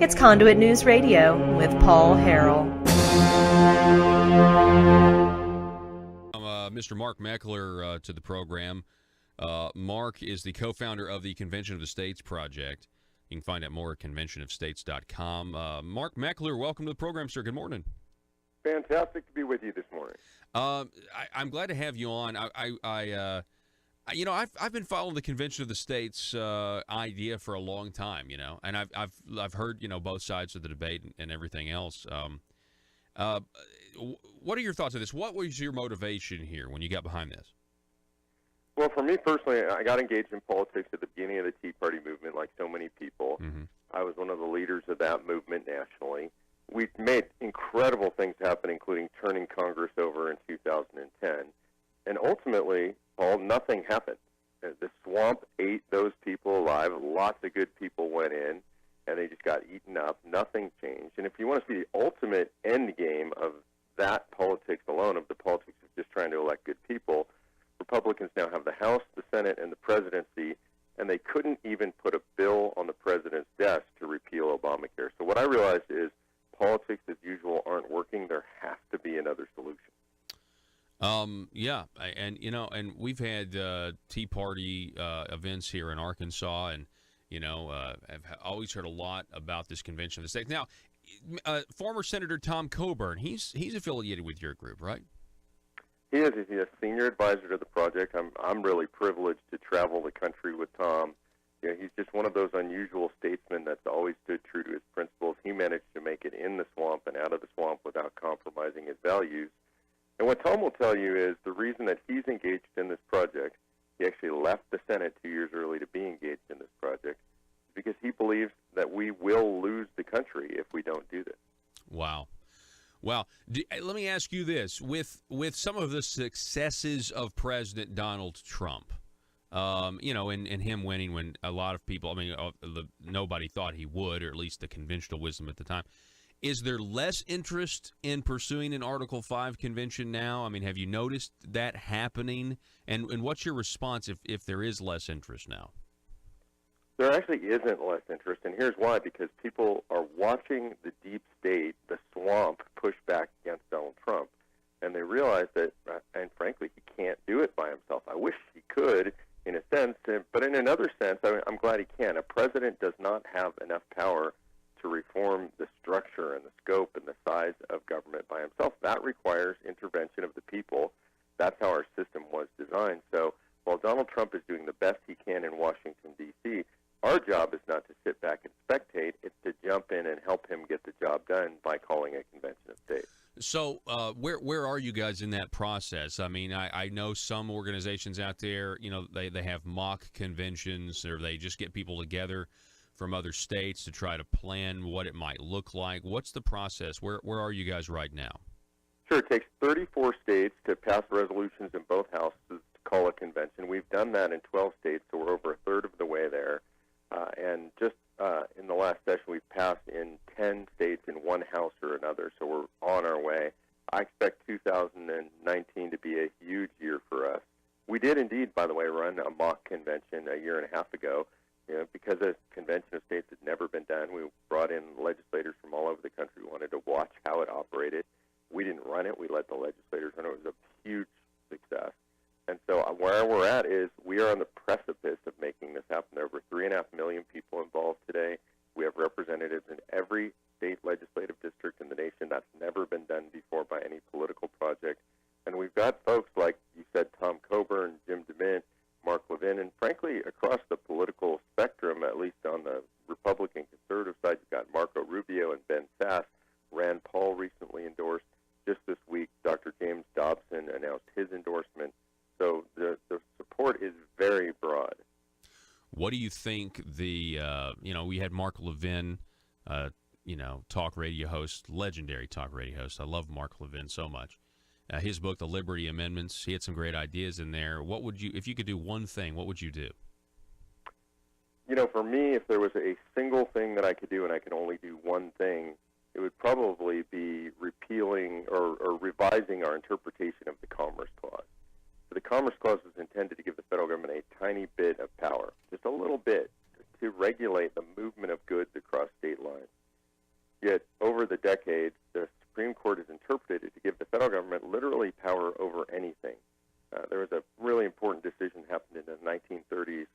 It's Conduit News Radio with Paul Harrell. Mr. Mark Meckler to the program. Mark is the co-founder of the Convention of the States Project. You can find out more at conventionofstates.com. Mark Meckler, welcome to the program, sir. Good morning. Fantastic to be with you this morning. I'm glad to have you on. I've been following the Convention of the States idea for a long time, and I've heard both sides of the debate and everything else. What are your thoughts on this? What was your motivation here when you got behind this? Well, for me personally, I got engaged in politics at the beginning of the Tea Party movement, like so many people. Mm-hmm. I was one of the leaders of that movement nationally. We made incredible things happen, including turning Congress over in 2010. And ultimately, Paul, nothing happened. The swamp ate those people alive. Lots of good people went in, and they just got eaten up. Nothing changed. And if you want to see the ultimate end game of that politics alone, of the politics of just trying to elect good people, Republicans now have the House, the Senate, and the presidency, and they couldn't even put a bill on the president's desk to repeal Obamacare. So what I realized is politics as usual aren't working. There has to be another solution. And we've had Tea Party events here in Arkansas, and I've always heard a lot about this Convention of the States. Now, former Senator Tom Coburn, he's affiliated with your group, right? He is. He's a senior advisor to the project. I'm really privileged to travel the country with Tom. He's just one of those unusual statesmen that's always stood true to his principles. He managed to make it in the swamp and out of the swamp without compromising his values. And what Tom will tell you is the reason that he's engaged in this project, he actually left the Senate 2 years early to be engaged in this project, is because he believes that we will lose the country if we don't do this. Wow. Let me ask you this. With some of the successes of President Donald Trump, and him winning when a lot of people, nobody thought he would, or at least the conventional wisdom at the time, is there less interest in pursuing an Article 5 convention now? Have you noticed that happening? And what's your response if there is less interest now? There actually isn't less interest, and here's why. Because people are watching the deep state, the swamp, push back against Donald Trump, and they realize that, and frankly, he can't do it by himself. I wish he could, in a sense, but in another sense, I'm glad he can. A president does not have enough power to reform the structure and the scope and the size of government by himself. That requires intervention of the people. That's how our system was designed. So while Donald Trump is doing the best he can in Washington, D.C., our job is not to sit back and spectate. It's to jump in and help him get the job done by calling a convention of states. So where are you guys in that process? I know some organizations out there, they have mock conventions, or they just get people together from other states to try to plan what it might look like. What's the process? Where are you guys right now? Sure. It takes 34 states to pass resolutions in both houses to call a convention. We've done that in 12 states, so we're over a third of the way there. And just in the last session, we've passed in 10 states in one house or another, so we're on our way. I expect 2019 to be a huge year for us. We did indeed, by the way, run a mock convention a year and a half ago. Because a convention of states had never been done, we brought in legislators from all over the country who wanted to watch how it operated. We didn't run it. We let the legislators run it. It was a huge success. And so where we're at is we are on the precipice of making this happen. There are over 3.5 million people involved today. We have representatives in every state legislative district in the nation. That's never been done before by any political project. And we've got folks like you said, Tom Coburn, Jim DeMint, Mark Levin, and frankly, across the political spectrum, at least on the Republican conservative side, you've got Marco Rubio and Ben Sasse. Rand Paul recently endorsed. Just this week, Dr. James Dobson announced his endorsement. So the support is very broad. What do you think we had Mark Levin, talk radio host, legendary talk radio host. I love Mark Levin so much. His book, The Liberty Amendments, he had some great ideas in there. What would you, if you could do one thing, what would you do? For me, if there was a single thing that I could do and I could only do one thing, it would probably be repealing or revising our interpretation of the Commerce Clause. So the Commerce Clause was intended to give the federal government a tiny bit of power, just a little bit, to regulate the movement of goods across state lines. Yet over the decades, the Supreme Court has interpreted it to give the federal government literally power over anything. There was a really important decision happened in the 1930s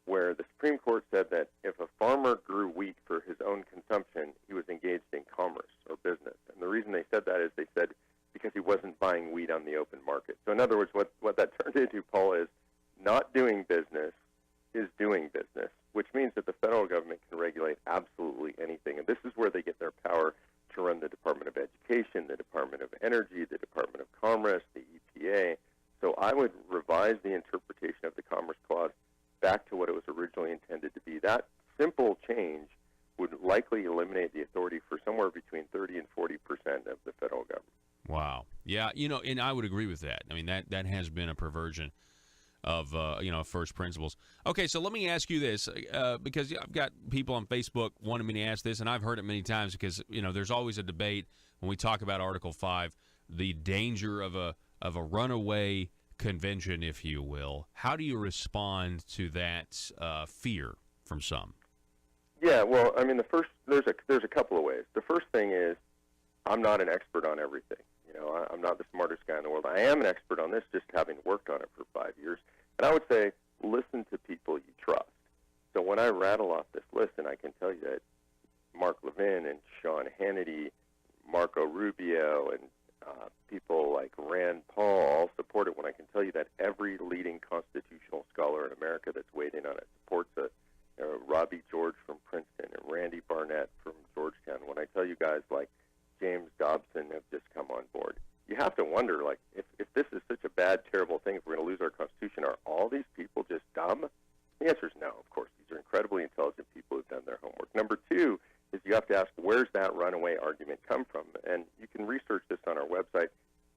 where the Supreme Court said that if a farmer grew wheat for his own consumption, he was engaged in commerce or business. And the reason they said that is they said because he wasn't buying wheat on the open market. So in other words, what that turned into, Paul, is not doing business is doing business, which means that the federal government can regulate absolutely anything. And this is where they get their power to run the Department of Education, the Department of Energy, the Department of Commerce, the EPA. So I would revise the interpretation of the Commerce Clause back to what it was originally intended to be. That simple change would likely eliminate the authority for somewhere between 30 and 40% of the federal government. Wow. Yeah, and I would agree with that. I mean, that has been a perversion of, first principles. Okay, so let me ask you this, because I've got people on Facebook wanting me to ask this, and I've heard it many times because, there's always a debate when we talk about Article 5, the danger of a runaway convention, if you will. How do you respond to that fear from some? Yeah, well, I mean, there's a couple of ways. The first thing is I'm not an expert on everything. I'm not the smartest guy in the world. I am an expert on this, just having worked on it for 5 years. And I would say listen to people you trust. So when I rattle off this list, and I can tell you that Mark Levin and Sean Hannity, Marco Rubio, and people like Rand Paul all support it, when I can tell you that every leading constitutional scholar in America that's weighed in on it supports it. Robbie George from Princeton and Randy Barnett from Georgetown. When I tell you guys like James Dobson have just come on board, you have to wonder, like, if this is such a bad, terrible thing, if we're going to lose our Constitution, are all these people just dumb? The answer is no, of course. These are incredibly intelligent people who've done their homework. Number two is you have to ask, where's that runaway argument come from? And you can research this on our website.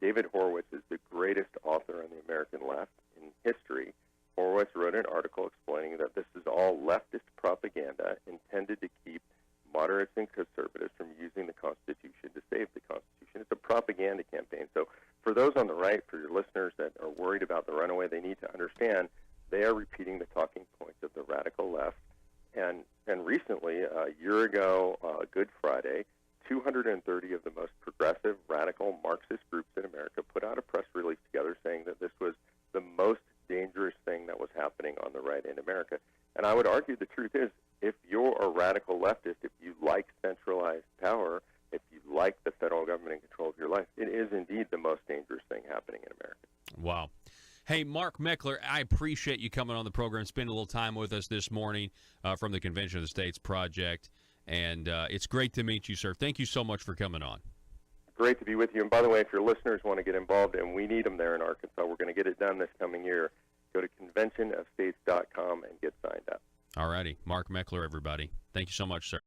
David Horowitz is the greatest author on the American left in history. Horowitz wrote an article explaining that this is all leftist propaganda intended to keep moderates and conservatives from using the Constitution to save the Constitution. It's a propaganda campaign. So for those on the right, for your listeners that are worried about the runaway, they need to understand they are repeating the talking points of the radical left. And recently, a year ago, Good Friday, 230 of the most progressive, radical Marxist groups in America put out a press release together saying that this was the most dangerous thing that was happening on the right in America. And I would argue the truth is, if you're a radical leftist, if you like centralized power, if you like the federal government in control of your life, it is indeed the most dangerous thing happening in America. Wow. Hey, Mark Meckler, I appreciate you coming on the program, spending a little time with us this morning from the Convention of the States Project. And it's great to meet you, sir. Thank you so much for coming on. Great to be with you. And by the way, if your listeners want to get involved, and we need them there in Arkansas, we're going to get it done this coming year. Go to conventionofstates.com and get signed up. All righty. Mark Meckler, everybody. Thank you so much, sir.